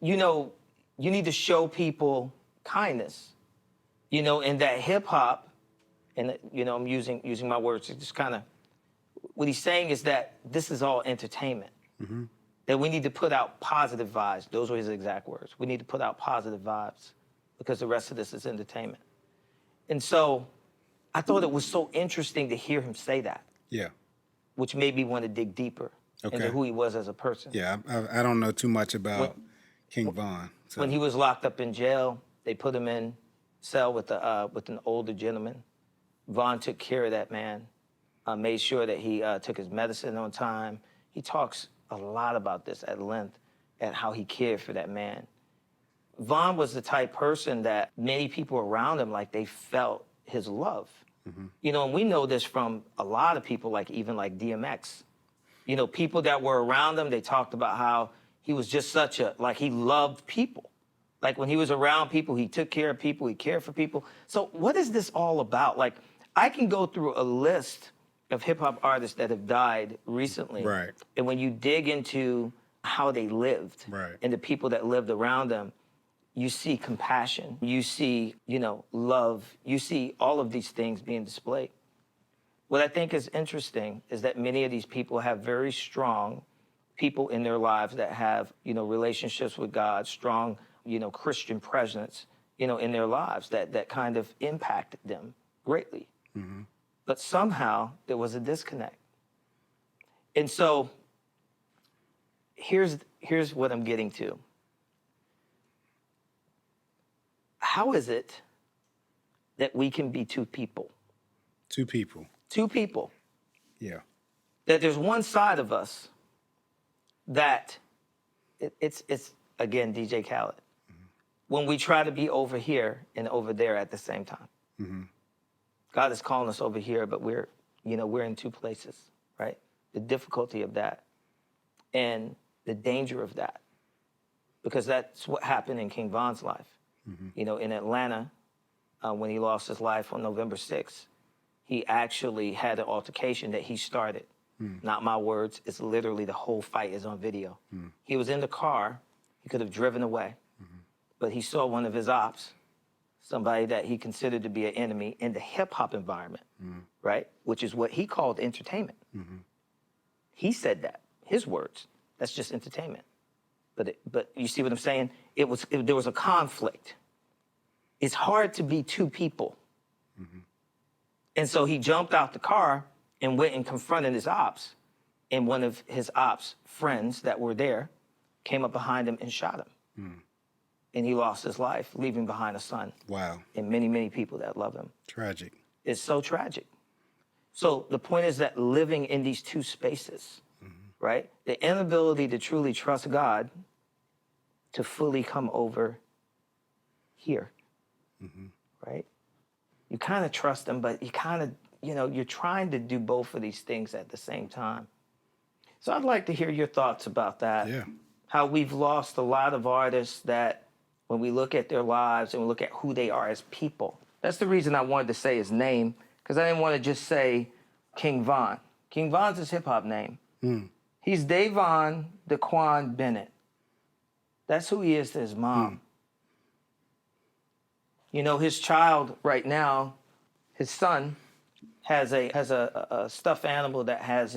Speaker 1: you know, you need to show people kindness, you know, and that hip hop, and you know, I'm using my words to just kind of, what he's saying is that this is all entertainment. Mm-hmm. That we need to put out positive vibes. Those were his exact words. We need to put out positive vibes because the rest of this is entertainment. And so I thought it was so interesting to hear him say that.
Speaker 2: Yeah.
Speaker 1: Which made me want to dig deeper into who he was as a person.
Speaker 2: Yeah, I don't know too much about King Von. So.
Speaker 1: When he was locked up in jail, they put him in a cell with an older gentleman. Von took care of that man, made sure that he took his medicine on time. He talks a lot about this at length, at how he cared for that man. Von was the type person that many people around him, they felt his love. Mm-hmm. You know, and we know this from a lot of people, even DMX. You know, people that were around him, they talked about how he was just he loved people. When he was around people, he took care of people, he cared for people. So what is this all about? I can go through a list of hip-hop artists that have died recently.
Speaker 2: Right.
Speaker 1: And when you dig into how they lived and the people that lived around them, you see compassion, you see, love, you see all of these things being displayed. What I think is interesting is that many of these people have very strong people in their lives that have, relationships with God, strong, Christian presence, in their lives that kind of impacted them greatly. Mm-hmm. But somehow there was a disconnect. And so here's what I'm getting to. how is it that we can be two people?
Speaker 2: Two people.
Speaker 1: Two people.
Speaker 2: Yeah.
Speaker 1: That there's one side of us that it's again, DJ Khalid. When we try to be over here and over there at the same time. God is calling us over here, but we're in two places, right? The difficulty of that and the danger of that, because that's what happened in King Von's life. In Atlanta, when he lost his life on November 6th, he actually had an altercation that he started. Not my words. It's literally the whole fight is on video. He was in the car. He could have driven away. But he saw one of his ops, somebody that he considered to be an enemy in the hip-hop environment, right? Which is what he called entertainment. He said that, his words. That's just entertainment. But you see what I'm saying? There was a conflict. It's hard to be two people. And so he jumped out the car and went and confronted his ops. And one of his ops' friends that were there came up behind him and shot him. And he lost his life, leaving behind a son.
Speaker 2: Wow.
Speaker 1: And many, many people that love him.
Speaker 2: Tragic.
Speaker 1: It's so tragic. So the point is that living in these two spaces, right? The inability to truly trust God to fully come over here, right? You kind of trust him, but you kind of, you're trying to do both of these things at the same time. So I'd like to hear your thoughts about that.
Speaker 2: Yeah.
Speaker 1: How we've lost a lot of artists that when we look at their lives and we look at who they are as people. That's the reason I wanted to say his name, because I didn't want to just say King Von. King Von's his hip-hop name. He's Davon Daquan Bennett. That's who he is to his mom. His child right now, his son, has a stuffed animal that has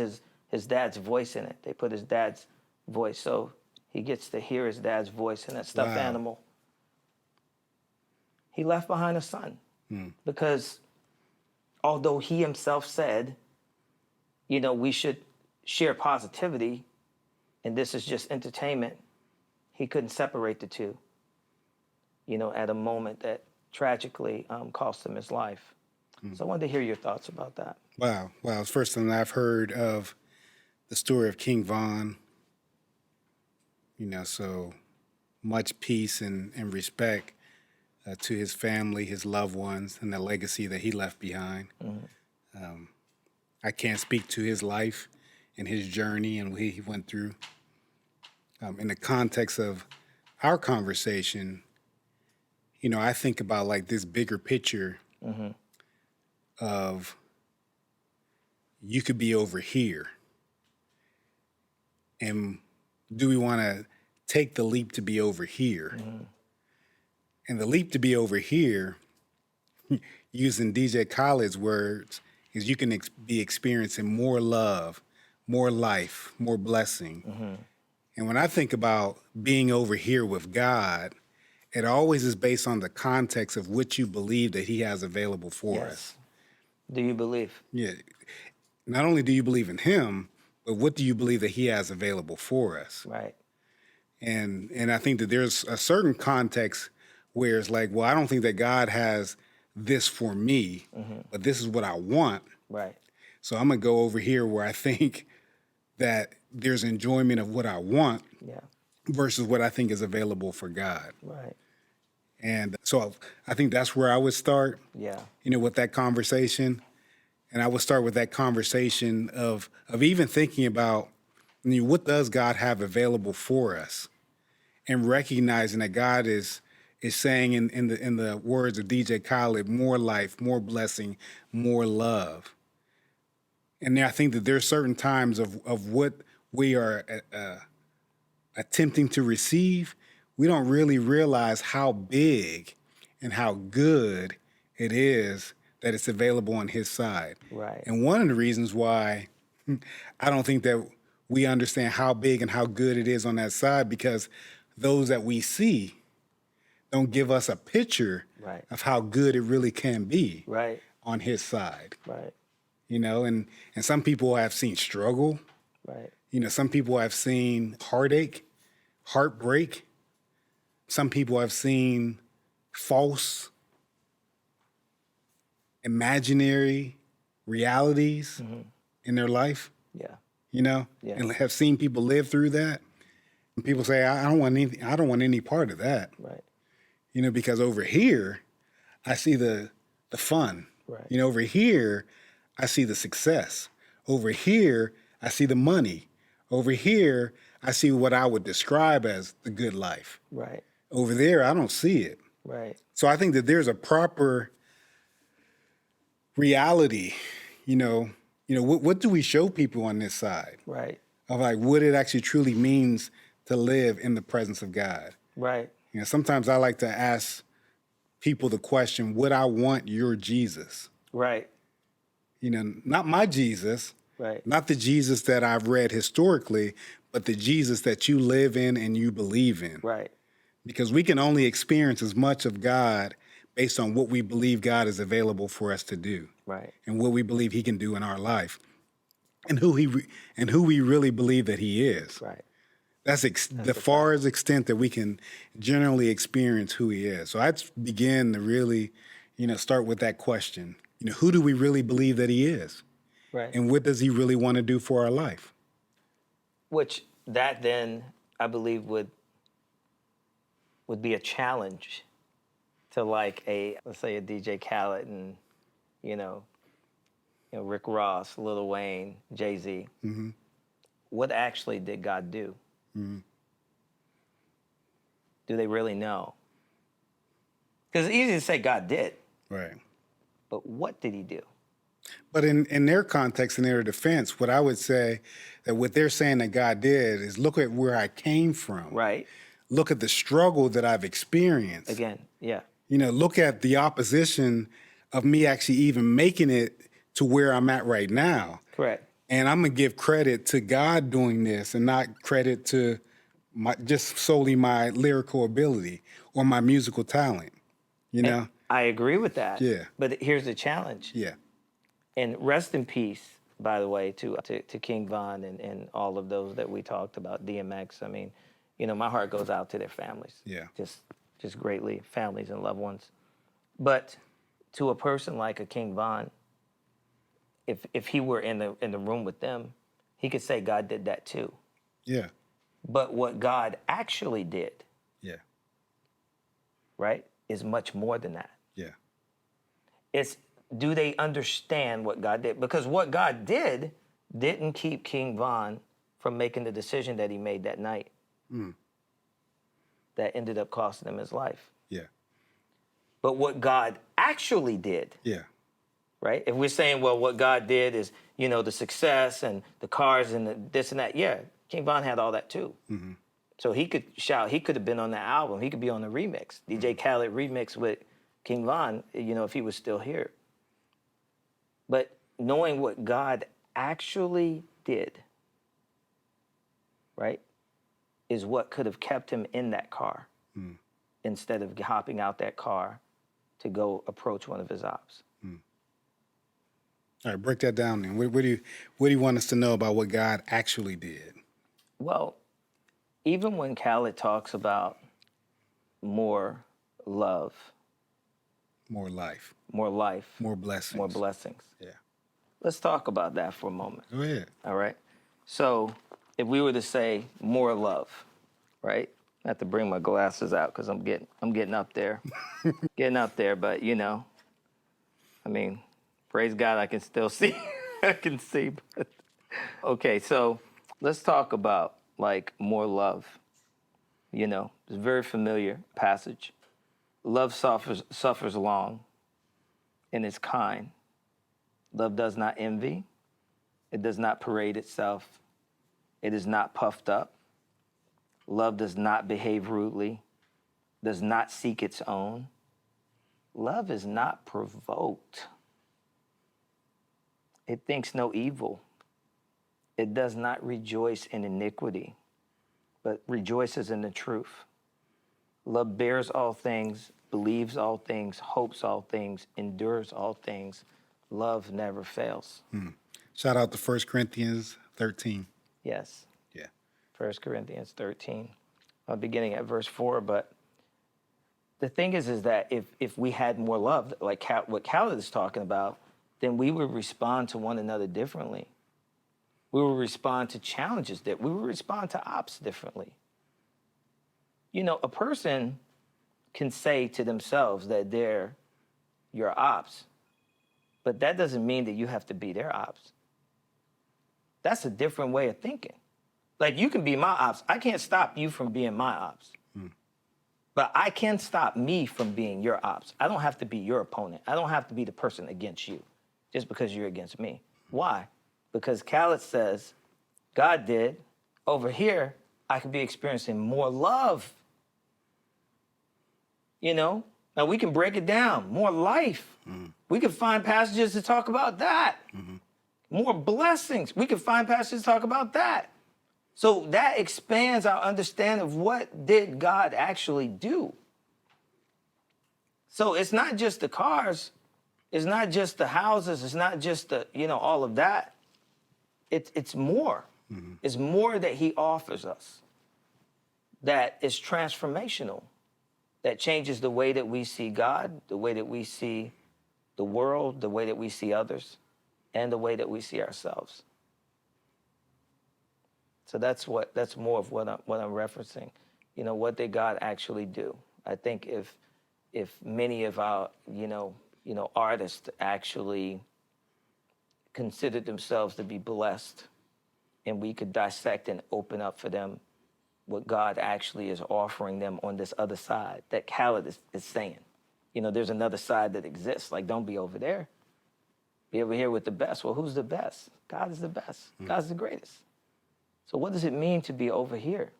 Speaker 1: his dad's voice in it. They put his dad's voice, so he gets to hear his dad's voice in that stuffed animal. He left behind a son because although he himself said, we should share positivity and this is just entertainment, he couldn't separate the two, at a moment that tragically cost him his life. So I wanted to hear your thoughts about that.
Speaker 2: Wow. It's the first time I've heard of the story of King Von. So much peace and respect to his family, his loved ones, and the legacy that he left behind. I can't speak to his life and his journey and what he went through. In the context of our conversation, I think about like this bigger picture of you could be over here. And do we want to take the leap to be over here? And the leap to be over here, using DJ Khaled's words, is you can be experiencing more love, more life, more blessing. And when I think about being over here with God, it always is based on the context of what you believe that he has available for us.
Speaker 1: Do you believe?
Speaker 2: Yeah. Not only do you believe in him, but what do you believe that he has available for us?
Speaker 1: Right.
Speaker 2: And I think that there's a certain context where it's like, well, I don't think that God has this for me, but this is what I want.
Speaker 1: Right.
Speaker 2: So I'm going to go over here where I think that there's enjoyment of what I want versus what I think is available for God.
Speaker 1: Right.
Speaker 2: And so I think that's where I would start, with that conversation. And I would start with that conversation of even thinking about, what does God have available for us? And recognizing that God is saying in the words of DJ Khalid, more life, more blessing, more love. And I think that there's certain times of what we are attempting to receive, we don't really realize how big and how good it is that it's available on his side.
Speaker 1: Right.
Speaker 2: And one of the reasons why I don't think that we understand how big and how good it is on that side, because those that we see don't give us a picture of how good it really can be on his side.
Speaker 1: Right.
Speaker 2: And some people have seen struggle.
Speaker 1: Right.
Speaker 2: Some people have seen heartache, heartbreak. Some people have seen false, imaginary realities in their life,
Speaker 1: Yeah.
Speaker 2: and have seen people live through that. And people say, I don't want any part of that,
Speaker 1: Right.
Speaker 2: Because over here, I see the fun.
Speaker 1: Right.
Speaker 2: Over here, I see the success. Over here, I see the money. Over here, I see what I would describe as the good life.
Speaker 1: Right.
Speaker 2: Over there, I don't see it.
Speaker 1: Right.
Speaker 2: So I think that there's a proper reality, what do we show people on this side
Speaker 1: Right.
Speaker 2: of like what it actually truly means to live in the presence of God?
Speaker 1: Right.
Speaker 2: Sometimes I like to ask people the question, would I want your Jesus?
Speaker 1: Right.
Speaker 2: Not my Jesus,
Speaker 1: Right.
Speaker 2: not the Jesus that I've read historically, but the Jesus that you live in and you believe in.
Speaker 1: Right.
Speaker 2: Because we can only experience as much of God based on what we believe God is available for us to do.
Speaker 1: Right.
Speaker 2: And what we believe he can do in our life. And who we really believe that he is.
Speaker 1: Right.
Speaker 2: That's the farthest extent that we can generally experience who he is. So I'd begin to really, start with that question. Who do we really believe that he is?
Speaker 1: Right.
Speaker 2: And what does he really want to do for our life?
Speaker 1: Which that then I believe would be a challenge to like let's say a DJ Khalid and Rick Ross, Lil Wayne, Jay-Z.
Speaker 2: Mm-hmm.
Speaker 1: What actually did God do?
Speaker 2: Mm-hmm.
Speaker 1: Do they really know? Because it's easy to say God did,
Speaker 2: Right.
Speaker 1: but what did he do?
Speaker 2: But in their context, in their defense, what I would say that what they're saying that God did is look at where I came from.
Speaker 1: Right.
Speaker 2: Look at the struggle that I've experienced.
Speaker 1: Again, yeah.
Speaker 2: Look at the opposition of me actually even making it to where I'm at right now.
Speaker 1: Correct.
Speaker 2: And I'm going to give credit to God doing this and not credit to just solely my lyrical ability or my musical talent,
Speaker 1: And I agree with that.
Speaker 2: Yeah.
Speaker 1: But here's the challenge.
Speaker 2: Yeah.
Speaker 1: And rest in peace, by the way, to King Von and all of those that we talked about, DMX. I mean, my heart goes out to their families.
Speaker 2: Yeah.
Speaker 1: Just greatly, families and loved ones. But to a person like a King Von, if he were in the room with them, he could say God did that too.
Speaker 2: Yeah.
Speaker 1: But what God actually did,
Speaker 2: Yeah.
Speaker 1: right, is much more than that.
Speaker 2: Yeah.
Speaker 1: It's, do they understand what God did? Because what God did didn't keep King Von from making the decision that he made that night. That ended up costing him his life.
Speaker 2: Yeah.
Speaker 1: But what God actually did,
Speaker 2: Yeah.
Speaker 1: right? If we're saying, well, what God did is, the success and the cars and the this and that, yeah, King Von had all that too.
Speaker 2: Mm-hmm.
Speaker 1: So he could shout, he could have been on that album. He could be on the remix. DJ Khaled remix with King Von, if he was still here. But knowing what God actually did, right, is what could have kept him in that car instead of hopping out that car to go approach one of his ops.
Speaker 2: All right, break that down then. What do you want us to know about what God actually did?
Speaker 1: Well, even when Khaled talks about more love,
Speaker 2: More life,
Speaker 1: more life,
Speaker 2: more blessings.
Speaker 1: more blessings.
Speaker 2: Yeah.
Speaker 1: Let's talk about that for a moment.
Speaker 2: Go ahead.
Speaker 1: All right. So if we were to say more love, right? I have to bring my glasses out because I'm getting up there. Getting up there, but I mean, praise God I can still see. I can see. But okay, so let's talk about like more love. It's a very familiar passage. Love suffers long and is kind. Love does not envy. It does not parade itself. It is not puffed up. Love does not behave rudely, does not seek its own. Love is not provoked. It thinks no evil. It does not rejoice in iniquity, but rejoices in the truth. Love bears all things, believes all things, hopes all things, endures all things. Love never fails.
Speaker 2: Shout out to 1 Corinthians 13.
Speaker 1: Yes.
Speaker 2: Yeah.
Speaker 1: 1 Corinthians 13. I'm beginning at verse 4, but the thing is that if we had more love, like what Khalid is talking about, then we would respond to one another differently. We would respond to challenges we would respond to ops differently. You know, a person can say to themselves that they're your ops, but that doesn't mean that you have to be their ops. That's a different way of thinking. Like, you can be my ops. I can't stop you from being my ops. But I can stop me from being your ops. I don't have to be your opponent. I don't have to be the person against you just because you're against me. Why? Because Khalid says, God did. Over here, I could be experiencing more love. You know? Now, we can break it down. More life. We can find passages to talk about that. More blessings. We can find passages to talk about that. So that expands our understanding of what did God actually do. So it's not just the cars. It's not just the houses. It's not just the, all of that. It's more. It's more that he offers us that is transformational, that changes the way that we see God, the way that we see the world, the way that we see others, and the way that we see ourselves. So that's more of what I'm referencing. You know, what did God actually do? I think if many of our artists actually considered themselves to be blessed, and we could dissect and open up for them what God actually is offering them on this other side that Khalid is saying. You know, there's another side that exists. Like, don't be over there. Be over here with the best. Well, who's the best? God is the best. God's the greatest. So what does it mean to be over here?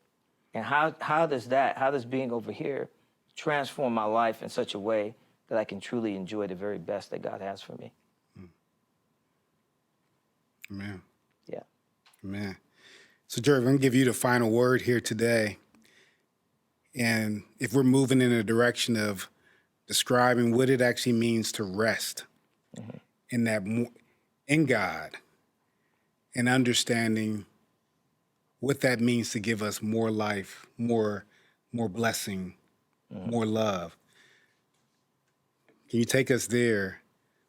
Speaker 1: And how does being over here transform my life in such a way that I can truly enjoy the very best that God has for me?
Speaker 2: Amen.
Speaker 1: Yeah.
Speaker 2: Amen. So, Jervie, I'm going to give you the final word here today. And if we're moving in a direction of describing what it actually means to rest in God, and understanding what that means to give us more life, more blessing, more love. Can you take us there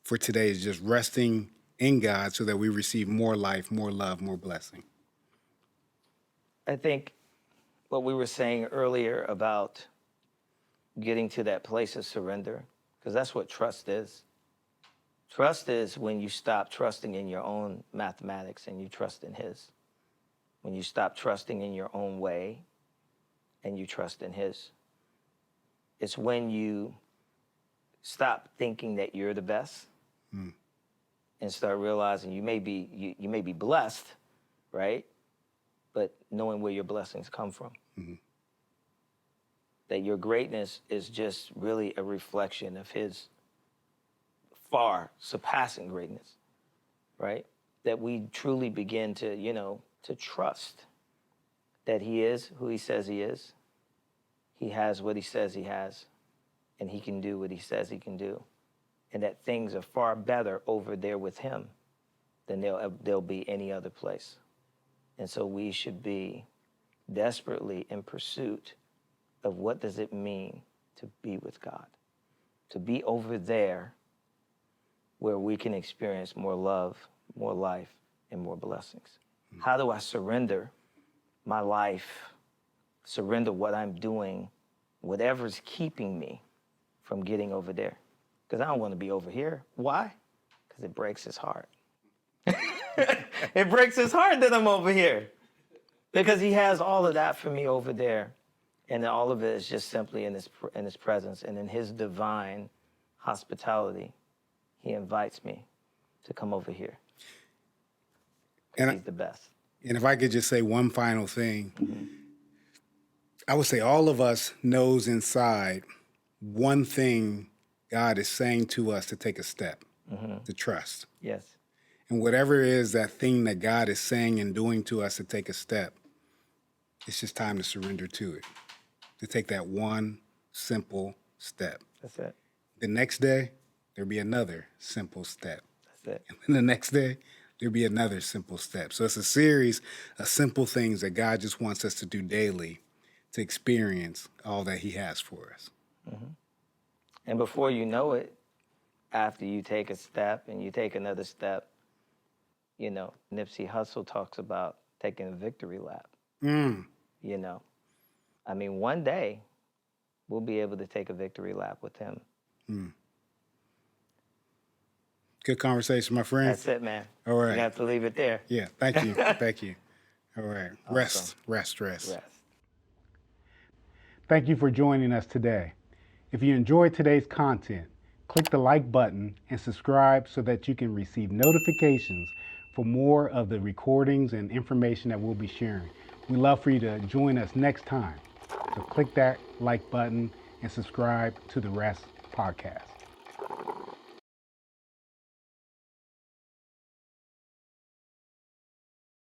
Speaker 2: for today, is just resting in God so that we receive more life, more love, more blessing?
Speaker 1: I think what we were saying earlier about getting to that place of surrender, because that's what trust is. Trust is when you stop trusting in your own mathematics and you trust in his. When you stop trusting in your own way and you trust in his. It's when you stop thinking that you're the best and start realizing you may be blessed, right? But knowing where your blessings come from. That your greatness is just really a reflection of his far surpassing greatness, right? That we truly begin to, to trust that he is who he says he is. He has what he says he has, and he can do what he says he can do. And that things are far better over there with him than they'll be any other place. And so we should be desperately in pursuit of what does it mean to be with God, to be over there where we can experience more love, more life, and more blessings. How do I surrender my life, surrender what I'm doing, whatever's keeping me from getting over there? Because I don't want to be over here. Why? Because it breaks his heart. It breaks his heart that I'm over here. Because he has all of that for me over there. And all of it is just simply in his presence and in his divine hospitality. He invites me to come over here. And he's the best.
Speaker 2: And if I could just say one final thing, I would say all of us knows inside one thing God is saying to us to take a step, to trust.
Speaker 1: Yes.
Speaker 2: And whatever it is that thing that God is saying and doing to us to take a step, it's just time to surrender to it, to take that one simple step.
Speaker 1: That's it.
Speaker 2: The next day, there'll be another simple step.
Speaker 1: That's it.
Speaker 2: And then the next day, there'll be another simple step. So it's a series of simple things that God just wants us to do daily to experience all that he has for us.
Speaker 1: And before you know it, after you take a step and you take another step, you know, Nipsey Hussle talks about taking a victory lap. You know, I mean, one day we'll be able to take a victory lap with him.
Speaker 2: Good conversation, my friend.
Speaker 1: That's it, man.
Speaker 2: All right.
Speaker 1: You have to leave it there.
Speaker 2: Yeah, thank you. Thank you. All right.
Speaker 1: Awesome.
Speaker 2: Rest.
Speaker 1: Rest.
Speaker 2: Thank you for joining us today. If you enjoyed today's content, click the like button and subscribe so that you can receive notifications for more of the recordings and information that we'll be sharing. We'd love for you to join us next time. So click that like button and subscribe to the Rest podcast.